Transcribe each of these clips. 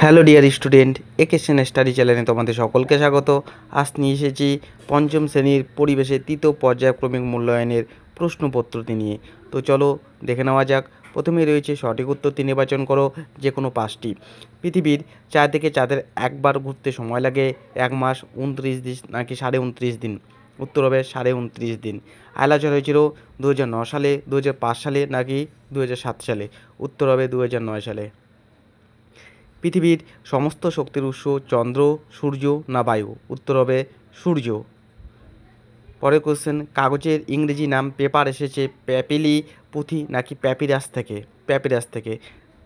Hello dear student, একেশন study চ্যানেলে তোমাদের সকলকে স্বাগত। আজ নিয়ে এসেছি পঞ্চম শ্রেণীর পরিবেশের তৃতীয় পর্যায়ক্রমিক মূল্যায়নের প্রশ্নপত্রটি নিয়ে। তো চলো দেখে নেওয়া যাক। প্রথমেই রয়েছে সঠিক উত্তরটি নির্বাচন করো যে কোনো 5টি। পৃথিবীর চারদিকে চাঁদের একবার ঘুরতে সময় লাগে 1 মাস 29 দিন নাকি 29.5 দিন? উত্তর হবে 29.5 দিন। আয়লাঝড় হয়েছিল 2009 সালে, 2005 সালে নাকি 2007 সালে? উত্তর হবে 2009 সালে। পৃথিবীর সমস্ত শক্তির উৎস চন্দ্র, সূর্য না বায়ু? উত্তর হবে সূর্য। পরের কোশ্চেন, কাগজের ইংরেজি নাম পেপার এসেছে প্যাপিলি, পুঁথি নাকি প্যাপিরাস থেকে? প্যাপিরাস থেকে।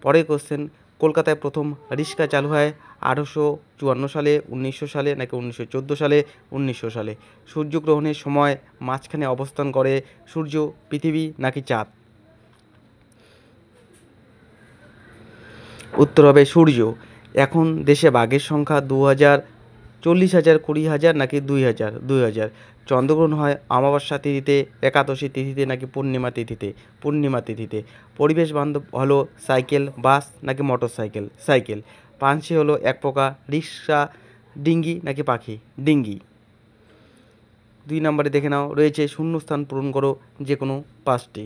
পরের কোশ্চেন, কলকাতায় প্রথম রিক্সা চালু হয় 1854 সালে, 1900 সালে নাকি 1914 সালে? 1900 সালে। সূর্যগ্রহণের সময় মাঝখানে অবস্থান করে সূর্য, পৃথিবী নাকি চাঁদ? উত্তর হবে সূর্য। এখন দেশে বাঘের সংখ্যা 2000, 40,000, 20,000 নাকি 2,000? 2,000। চন্দ্রগ্রহণ হয় অমাবস্যা তিথিতে, একাদশী তিথিতে নাকি পূর্ণিমা তিথিতে? পূর্ণিমা তিথিতে। পরিবেশ বান্ধব হলো সাইকেল, বাস নাকি মোটর সাইকেল? সাইকেল। পানসি হলো এক প্রকার রিক্সা, ডিঙ্গি নাকি পাখি? ডিঙ্গি। 2 নম্বরে দেখে নাও, রয়েছে শূন্যস্থান পূরণ করো যে কোনো 5টি।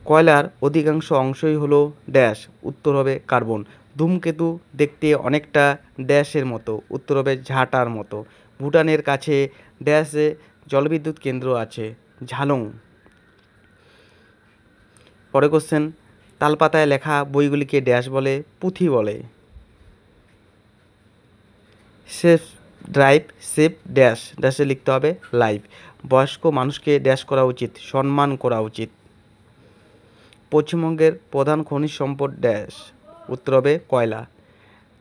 কয়লার অধিকাংশ অংশই হলো ড্যাশ? উত্তর হবে কার্বন। ধূমকেতু দেখতে অনেকটা ড্যাশের মতো? উত্তর হবে ঝাঁটার মতো। ভুটানের কাছে ড্যাশে জলবিদ্যুৎ কেন্দ্র আছে? ঝালং। পরে কোশ্চেন, তালপাতায় লেখা বইগুলিকে ড্যাশ বলে? পুঁথি বলে। সেফ ড্রাইভ, সেফ ড্যাশ, ড্যাশে লিখতে হবে লাইভ। বয়স্ক মানুষকে ড্যাশ করা উচিত? সম্মান করা উচিত। পশ্চিমবঙ্গের প্রধান খনিজ সম্পদ ড্যাশ? উত্তর হবে কয়লা।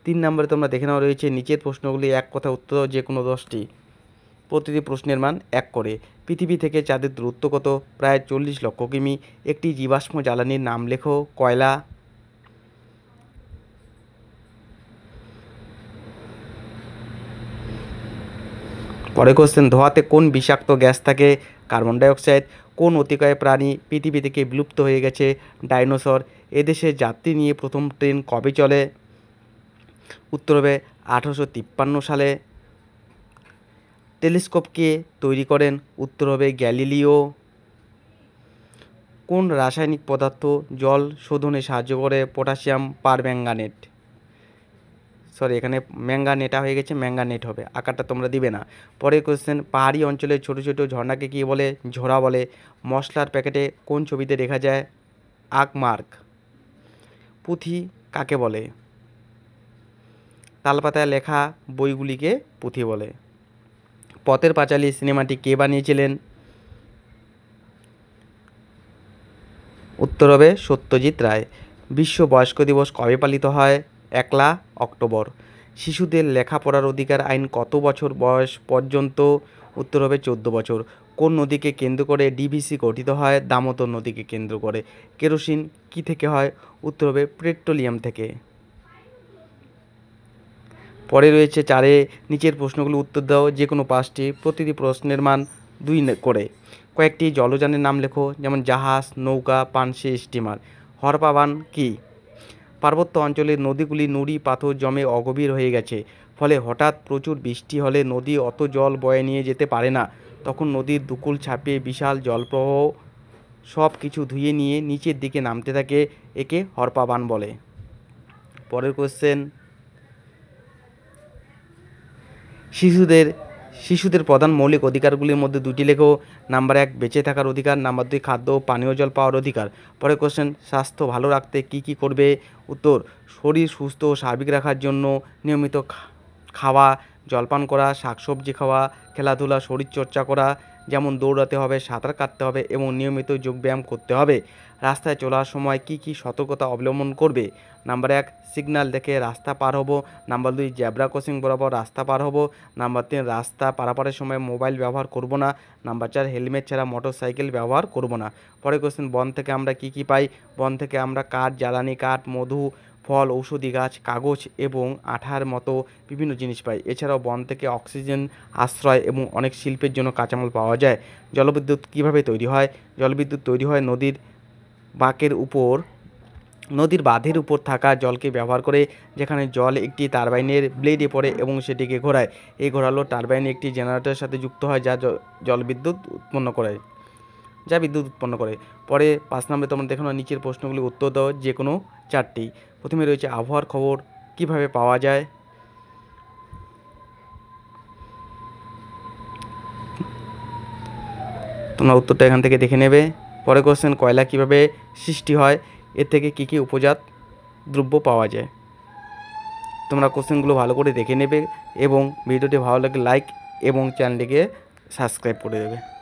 3 নম্বরে তোমরা দেখে নাও, রয়েছে নিচের প্রশ্নগুলি এক কথা উত্তর দাও যে কোনো 10টি। প্রতিটি প্রশ্নের মান 1 করে। পৃথিবী থেকে চাঁদের দূরত্ব কত? প্রায় 40 লক্ষ কিমি। একটি জীবাশ্ম জ্বালানির নাম লেখো। কয়লা। পরে কোশ্চেন, ধোঁয়াতে কোন বিষাক্ত গ্যাস থাকে? Carbon dioxide. কোন অতিকায় প্রাণী পৃথিবী থেকে বিলুপ্ত হয়ে গেছে? ডাইনোসর। এদেশে যাত্রী নিয়ে প্রথম ট্রেন কবে চলে? উত্তর হবে 1853 সালে। টেলিস্কোপ কে তৈরি করেন? উত্তর হবে গ্যালিলিও। কোন রাসায়নিক পদার্থ জল শোধনে সাহায্য করে? Potassium permanganate. সরি, এখানে ম্যাঙ্গানেটা হয়ে গেছে, ম্যাঙ্গানেট হবে, আকারটা তোমরা দিবে না। পরের কোশ্চেন, পাহাড়ি অঞ্চলে ছোট ছোট ঝর্ণাকে কী বলে? ঝোড়া বলে। মশলার প্যাকেটে কোন ছবিতে দেখা যায়? আকমার্ক। পুঁথি কাকে বলে? তালপাতায় লেখা বইগুলিকে পুঁথি বলে। পথের পাঁচালী সিনেমাটি কে বানিয়েছিলেন? উত্তর হবে সত্যজিৎ রায়। বিশ্ব বয়স্ক দিবস কবে পালিত হয়? 1 অক্টোবর। শিশুদের লেখাপড়ার অধিকার আইন কত বছর বয়স পর্যন্ত? উত্তর হবে 14 বছর। কোন নদীকে কেন্দ্র করে ডিভিসি গঠিত হয়? দামোদর নদীকে কেন্দ্র করে। কেরোসিন কী থেকে হয়? উত্তর হবে পেট্রোলিয়াম থেকে। পরে রয়েছে 4, নিচের প্রশ্নগুলো উত্তর দাও যে কোনো 5টি। প্রতিটি প্রশ্নের মান 2 করে। কয়েকটি জলযানের নাম লেখো, যেমন জাহাজ, নৌকা, পানসি, স্টিমার। হরপা বান কি? পার্বত্য অঞ্চলের নদীগুলি নুড়ি পাথর জমে অগভীর হয়ে গেছে, ফলে হঠাৎ প্রচুর বৃষ্টি হলে নদী অত জল বয়ে নিয়ে যেতে পারে না। তখন নদীর দুকুল ছাপিয়ে বিশাল জলপ্রবাহ সব কিছু ধুয়ে নিয়ে নিচের দিকে নামতে থাকে। একে হরপা বান বলে। পরের কোশ্চেন, শিশুদের প্রধান মৌলিক অধিকারগুলির মধ্যে 2টি লেখো। নাম্বার 1 বেঁচে থাকার অধিকার, নাম্বার 2 খাদ্য ও পানীয় জল পাওয়ার অধিকার। পরে কোশ্চেন, স্বাস্থ্য ভালো রাখতে কী কী করবে? উত্তর, শরীর সুস্থ ও স্বাভাবিক রাখার জন্য নিয়মিত খাওয়া, জলপান করা, শাকসবজি খাওয়া, খেলাধুলা, শরীরচর্চা করা, যেমন দৌড়াতে হবে, সাঁতার কাটতে হবে এবং নিয়মিত যোগব্যায়াম করতে হবে। রাস্তায় চলার সময় কী কী সতর্কতা অবলম্বন করবে? নাম্বার 1 সিগন্যাল দেখে রাস্তা পার হব, নাম্বার 2 জেব্রা ক্রসিং বরাবর রাস্তা পার হব, নাম্বার 3 রাস্তা পারাপারের সময় মোবাইল ব্যবহার করব না, নাম্বার 4 হেলমেট ছাড়া মোটর সাইকেল ব্যবহার করব না। পরে কোশ্চেন, বন থেকে আমরা কী কী পাই? বন থেকে আমরা কাঠ, জ্বালানি কাঠ, মধু, ফল, ঔষধি গাছ, কাগজ এবং আঠার মতো বিভিন্ন জিনিস পাই। এছাড়াও বন থেকে অক্সিজেন, আশ্রয় এবং অনেক শিল্পের জন্য কাঁচামাল পাওয়া যায়। জলবিদ্যুৎ কীভাবে তৈরি হয়? জলবিদ্যুৎ তৈরি হয় নদীর বাঁকের উপর নদীর বাঁধের উপর থাকা জলকে ব্যবহার করে, যেখানে জল একটি টারবাইনের ব্লেডে পড়ে এবং সেটিকে ঘোরায়। এই ঘোরালো টারবাইন একটি জেনারেটরের সাথে যুক্ত হয়, যা বিদ্যুৎ উৎপন্ন করে। পরে 5 নম্বরে তোমরা দেখো না, নিচের প্রশ্নগুলি উত্তর দাও যে কোনো 4টি। প্রথমে রয়েছে আবহাওয়ার খবর কিভাবে পাওয়া যায়। তোমরা উত্তরটা এখান থেকে দেখে নেবে। পরে কোশ্চেন, কয়লা কিভাবে সৃষ্টি হয়, এর থেকে কী কী উপজাত দ্রব্য পাওয়া যায়। তোমরা কোশ্চেনগুলো ভালো করে দেখে নেবে এবং ভিডিওটি ভালো লাগলে লাইক এবং চ্যানেলটিকে সাবস্ক্রাইব করে দেবে।